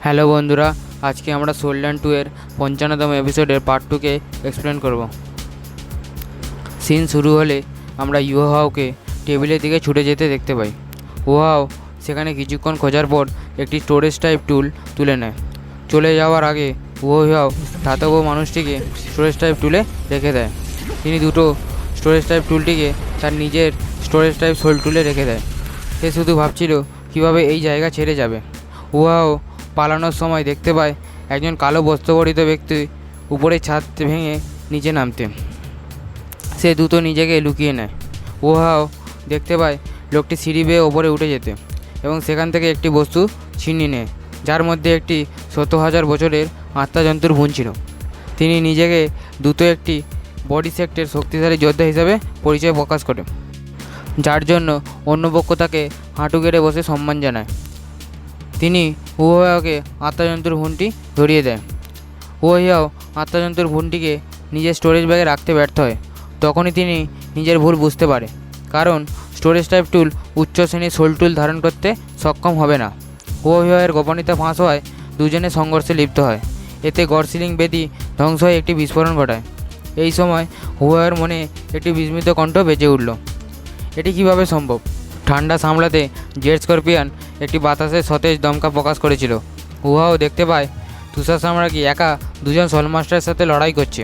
Hello বন্ধুরা, আজকে আমরা সোলল্যান্ড 2 এর 55তম এপিসোডের পার্ট 2 কে এক্সপ্লেন করব। সিন শুরু হলে আমরা ইউহাওকে টেবিলের দিকে ছুটে যেতে দেখতে পাই। ইউহাও সেখানে কিছুক্ষণ খোঁজার পর একটি স্টোরেজ টাইপ টুল তুলে নেয়। চলে যাওয়ার আগে ইউহাও ধাতব মানুষটিকে স্টোরেজ টাইপ টুলে রেখে দেয়। তিনি দুটো স্টোরেজ টাইপ টুলটিকে তার নিজের স্টোরেজ টাইপ সোল টুলে রেখে দেয়। সে শুধু ভাবছিল কীভাবে এই জায়গা ছেড়ে যাবে। ইউহাও পালানোর সময় দেখতে পায় একজন কালো বস্ত্রপরিহিত ব্যক্তি উপরের ছাদ ভেঙে নিচে নামতে। সে দ্রুত নিজেকে লুকিয়ে নেয়। ইউহাও দেখতে পায় লোকটি সিঁড়ি বেয়ে ওপরে উঠে যেতে এবং সেখান থেকে একটি বস্তু ছিনিয়ে নেয়, যার মধ্যে একটি 70,000 বছরের আত্মাজন্তুর ভুন ছিল। তিনি নিজেকে দ্রুত একটি বডি সেক্টের শক্তিশালী যোদ্ধা হিসেবে পরিচয় প্রকাশ করে, যার জন্য অন্য পক্ষ তাকে হাঁটু গেড়ে বসে সম্মান জানায়। তিনি ইউহাওকে আত্মাজন্তুর ভুনটি ধরিয়ে দেয়। ইউহাও আত্মাজন্তুর ভুনটিকে নিজের স্টোরেজ ব্যাগে রাখতে ব্যর্থ হয়। তখনই তিনি নিজের ভুল বুঝতে পারে, কারণ স্টোরেজ টাইপ টুল উচ্চ শ্রেণীর সোল টুল ধারণ করতে সক্ষম হবে না। ইউহাওয়ের গোপনীয়তা ফাঁস হওয়ায় দুজনে সংঘর্ষে লিপ্ত হয়। এতে গড়-সিলিং বেদি ধ্বংস হয়ে একটি বিস্ফোরণ ঘটায়। এই সময় ইউহাওয়ের মনে একটি বিস্মিত কণ্ঠ বেজে উঠল। এটি কিভাবে সম্ভব? ঠান্ডা সামলাতে জেট স্করপিয়ন একটি বাতাসের সতেজ দমকা প্রকাশ করেছিল। ইউহাও দেখতে পায় তুষার সাম্রাজ্ঞী একা দুজন সোলমাস্টারের সাথে লড়াই করছে।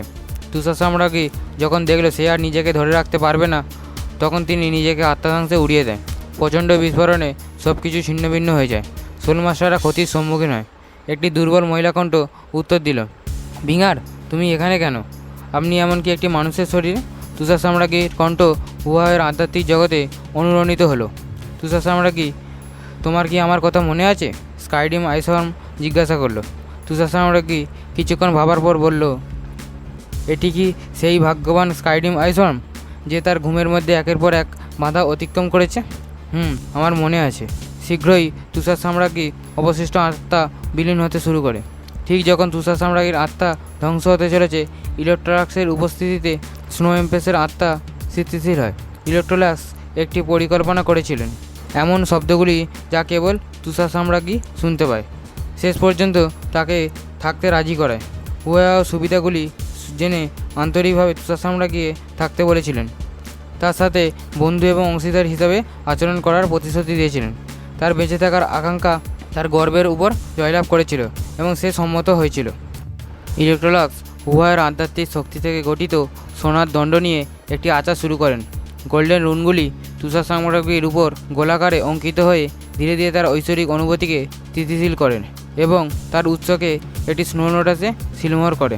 তুষার সাম্রাজ্ঞী যখন দেখল সে আর নিজেকে ধরে রাখতে পারবে না, তখন তিনি নিজেকে আত্মাংশে উড়িয়ে দেয়। প্রচণ্ড বিস্ফোরণে সব কিছু ছিন্নভিন্ন হয়ে যায়। সোলমাস্টাররা ক্ষতির সম্মুখীন হয়। একটি দুর্বল মহিলা কণ্ঠ উত্তর দিল, ভিঙার, তুমি এখানে কেন? আপনি এমনকি একটি মানুষের শরীরে? তুষার সাম্রাজ্ঞীর কণ্ঠ ইউহাওয়ের আধ্যাত্মিক জগতে অনুরণিত হলো। তুষার সাম্রাজ্ঞী, তোমার কি আমার কথা মনে আছে? স্কাইডিম আইসওয়ার্ম জিজ্ঞাসা করলো। তুষার সাম্রাজ্ঞী কিছুক্ষণ ভাবার পর বলল, এটি কি সেই ভাগ্যবান স্কাইডিম আইসওয়ার্ম যে তার ঘুমের মধ্যে একের পর এক বাধা অতিক্রম করেছে? আমার মনে আছে। শীঘ্রই তুষার সাম্রাজ্ঞী অবশিষ্ট আত্মা বিলীন হতে শুরু করে। ঠিক যখন তুষার সাম্রাজ্ঞীর আত্মা ধ্বংস হতে চলেছে, ইলেকট্রোলাক্সের উপস্থিতিতে স্নো এম্প্রেসের আত্মা স্থিতিশীল হয়। ইলেকট্রোলাক্স একটি পরিকল্পনা করেছিলেন, এমন শব্দগুলি যা কেবল তুষার সাম্রাজ্ঞী শুনতে পায়। শেষ পর্যন্ত তাকে থাকতে রাজি করায়। ইউহাও সুবিধাগুলি জেনে আন্তরিকভাবে তুষার সাম্রাজ্ঞীকে থাকতে বলেছিলেন। তার সাথে বন্ধু এবং অংশীদার হিসাবে আচরণ করার প্রতিশ্রুতি দিয়েছিলেন। তার বেঁচে থাকার আকাঙ্ক্ষা তার গর্বের উপর জয়লাভ করেছিল এবং সে সম্মত হয়েছিল। ইলেকট্রোলাক্স ইউহাওয়ের আধ্যাত্মিক শক্তি থেকে গঠিত সোনার দণ্ড নিয়ে একটি আচার শুরু করেন। গোল্ডেন রুনগুলি তুষার সাম্রাজ্ঞীর উপর গোলাকারে অঙ্কিত হয়ে ধীরে ধীরে তার ঐশ্বরিক অনুভূতিকে স্থিতিশীল করেন এবং তার উৎসকে একটি স্নো লোটাসে সিলমোহর করে।